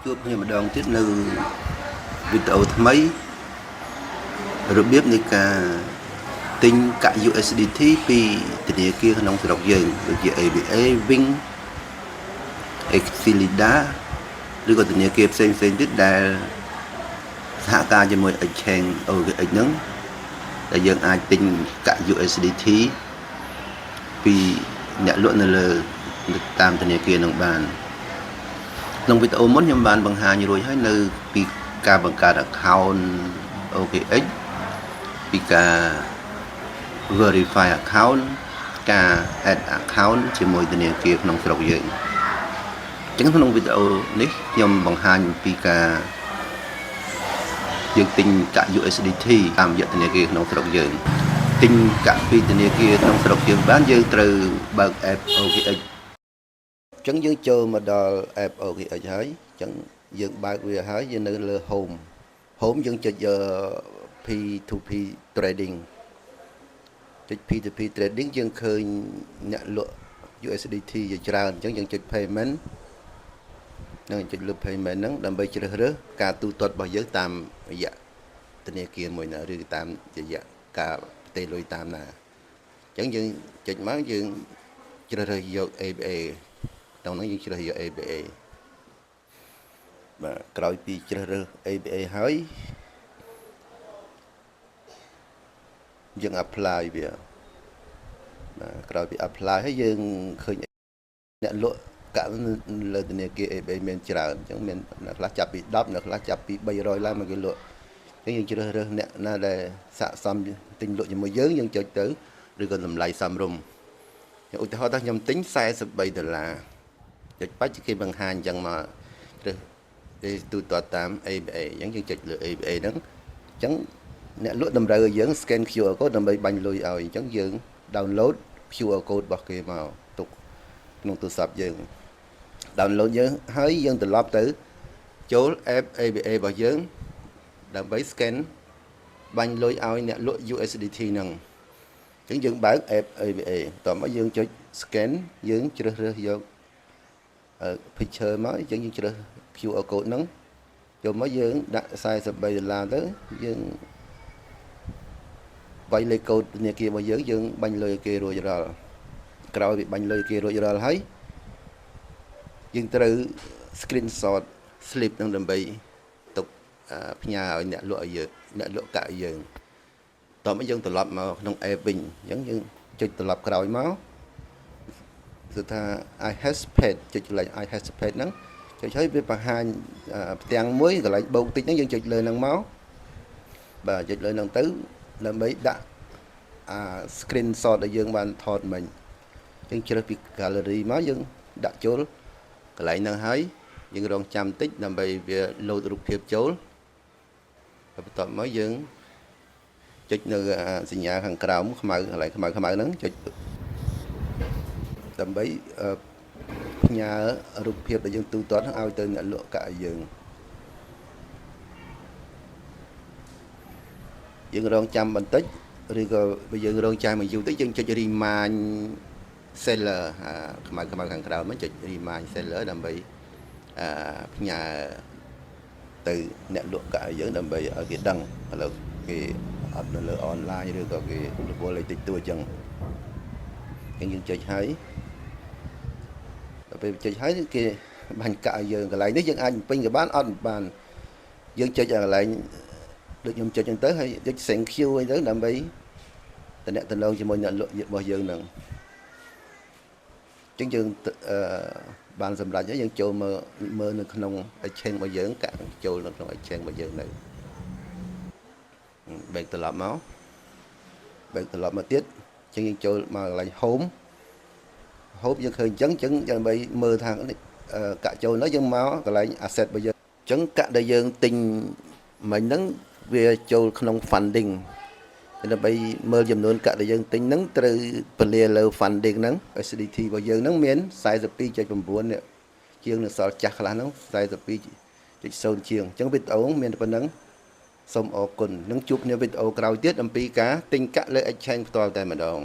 ជួបគ្នាម្ដងទៀតនៅវីដេអូថ្មីរបៀបនៃការទិញកាក់ USDT ពីធនាគារក្នុងស្រុកយើងដូចជា ABA Wing Excelida ឬក៏ធនាគារផ្សេងៗទៀតដែលសហការជាមួយ Exchange OKX ហ្នឹងដែលយើងអាចទិញកាក់ USDT ពីអ្នកលក់នៅលើតាមធនាគារនឹងបានក្នុងវីដេអូមុនខ្ញុំបានបង្ហាញរួចហើយនៅពីការបង្កើត account OKX ពីការ verify account ការ add account ជាមួយធនាគារក្នុងស្រុកយើងអញ្ចឹងក្នុងវីដេអូនេះខ្ញុំបង្ហាញពីការយើងទិញកាក់ USDT តាមរយៈធនាគារក្នុងស្រុកយើងទិញកាក់ពីធនាគារក្នុងស្រុកយើងបានយើងត្រូវបើក app OKX អញ្ចឹងយើងចូលមកដល់ app OKX ហើយអញ្ចឹងយើងបើកវាហើយយើងនៅលើ home យើងចុច P2P trading ចុច P2P trading យើងឃើញអ្នកលក់ USDT ជាច្រើនអញ្ចឹងយើងចុច payment នឹងចុចលើ payment ហ្នឹងដើម្បីជ្រើសរើសការទូទាត់របស់យើងតាមរយៈធនាគារមួយណាឬតាមរយៈការផ្ទេរលុយតាមណាអញ្ចឹងយើងចុចមកយើងជ្រើសរើសយក ABA ក្នុងហ្នឹងយើងជ្រើសយក ABA បាទក្រោយពីជ្រើសរើស ABA ហើយយើង apply វាបាទក្រោយពី apply ហើយយើងឃើញអ្នកលក់កាក់លើធនាគារ ABA មានច្រើនអញ្ចឹងមានអ្នកខ្លះចាប់ពី10អ្នកខ្លះចាប់ពី300ឡើងមកគេលក់អញ្ចឹងយើងជ្រើសរើសអ្នកណាដែលស័ក្តិសមទិញលក់ជាមួយយើងចុចទៅឬក៏តម្លៃសមរម្យឧទាហរណ៍ថាខ្ញុំទិញ$43ចុចបាច់គេបង្ហាញអញ្ចឹងមករើសទូទាត់តាម ABA អញ្ចឹងយើងចុចលើ ABA ហ្នឹងអញ្ចឹងអ្នកលក់តម្រូវឲ្យយើង scan QR code ដើម្បីបាញ់លុយឲ្យអញ្ចឹងយើង download QR code របស់គេមកទុកក្នុងទូរស័ព្ទយើង download យើងហើយយើងត្រឡប់ទៅចូល app ABA របស់យើងដើម្បី scan បាញ់លុយឲ្យអ្នកលក់ USDT ហ្នឹងអញ្ចឹងយើងបើក app ABA តោះមកយើងចុច scan យើងជ្រើសរើសយក picture មកអញ្ចឹងយើងជ្រើស QR code ហ្នឹងចូលមកយើងដាក់$43ទៅយើងវាយលេខកូដធនាគាររបស់យើងបាញ់លុយគេរួចរាល់ក្រោយពីបាញ់លុយគេរួចរាល់ហើយយើងត្រូវ screenshot slip ហ្នឹងដើម្បីទុកផ្ញើឲ្យអ្នកលក់ឲ្យយើងអ្នកលក់កាក់ឲ្យយើងតោះមកយើងត្រឡប់មកក្នុង app វិញអញ្ចឹងយើងចុចត្រឡប់ក្រោយមកគឺថា I has paid ចុចកន្លែង I has paid ហ្នឹងចុចឲ្យវាបង្ហាញផ្ទាំងមួយកន្លែងបូកតិចហ្នឹងយើងចុចលើហ្នឹងមកបាទចុចលើហ្នឹងទៅដើម្បីដាក់screenshot ដែលយើងបានថតមិញយើងជ្រើសពី gallery មកយើងដាក់ចូលកន្លែងហ្នឹងហើយយើងរងចាំតិចដើម្បីវា load រូបភាពចូលហើយបន្ទាប់មកយើងចុចនៅសញ្ញាខាងក្រោមខ្មៅកន្លែងខ្មៅហ្នឹងចុចដើម្បីផ្ញើរូបភាពដែលយើងទូទាត់ឲ្យទៅអ្នកលក់កាក់ឲ្យយើងរងចាំបន្តិចឬក៏បើយើងរងចាំមកយូរទៅយើងចុច remind seller ខ្មៅខាងក្រៅមកចុច remind seller ដើម្បីផ្ញើទៅអ្នកលក់កាក់ឲ្យយើងដើម្បីឲ្យគេដឹងឥឡូវគេអត់នៅលើ online ឬក៏គេរវល់ឲ្យតិចតួចចឹងយើងចុចហើយដល់ពេលចុចហើយគេបាញ់កាក់ឲ្យយើងកន្លែងនេះយើងអាចពេញក៏បានអត់បានយើងចុចកន្លែងដូចខ្ញុំចុចហ្នឹងទៅហើយចុច thank you អីទៅដើម្បីតំណែងជាមួយអ្នកលក់របស់យើងហ្នឹងអញ្ចឹងយើងបានសម្រេចហើយយើងចូលមើលនៅក្នុង exchange របស់យើងកាក់ចូលនៅក្នុង exchange របស់យើងនៅបែកត្រឡប់មកទៀតអញ្ចឹងយើងចូលមកកន្លែង home យើងឃើញអញ្ចឹងដើម្បីមើលថាកាក់ចូលនោះយើងមកកន្លែង asset របស់យើងអញ្ចឹងកាក់ដែលយើងទិញមិញហ្នឹងវាចូលក្នុង funding ដើម្បីមើលចំនួនកាក់ដែលយើងទិញហ្នឹងត្រូវពលាលើ funding ហ្នឹង USDT របស់យើងហ្នឹងមាន 42.9 នេះជាងនៅសល់ចាស់ខ្លះហ្នឹង 42.0 ជាងអញ្ចឹងវីដេអូមានប៉ុណ្ណឹងសូមអរគុណនឹងជួបគ្នាវីដេអូក្រោយទៀតអំពីការទិញកាក់លើ exchange ផ្ទាល់តែម្ដង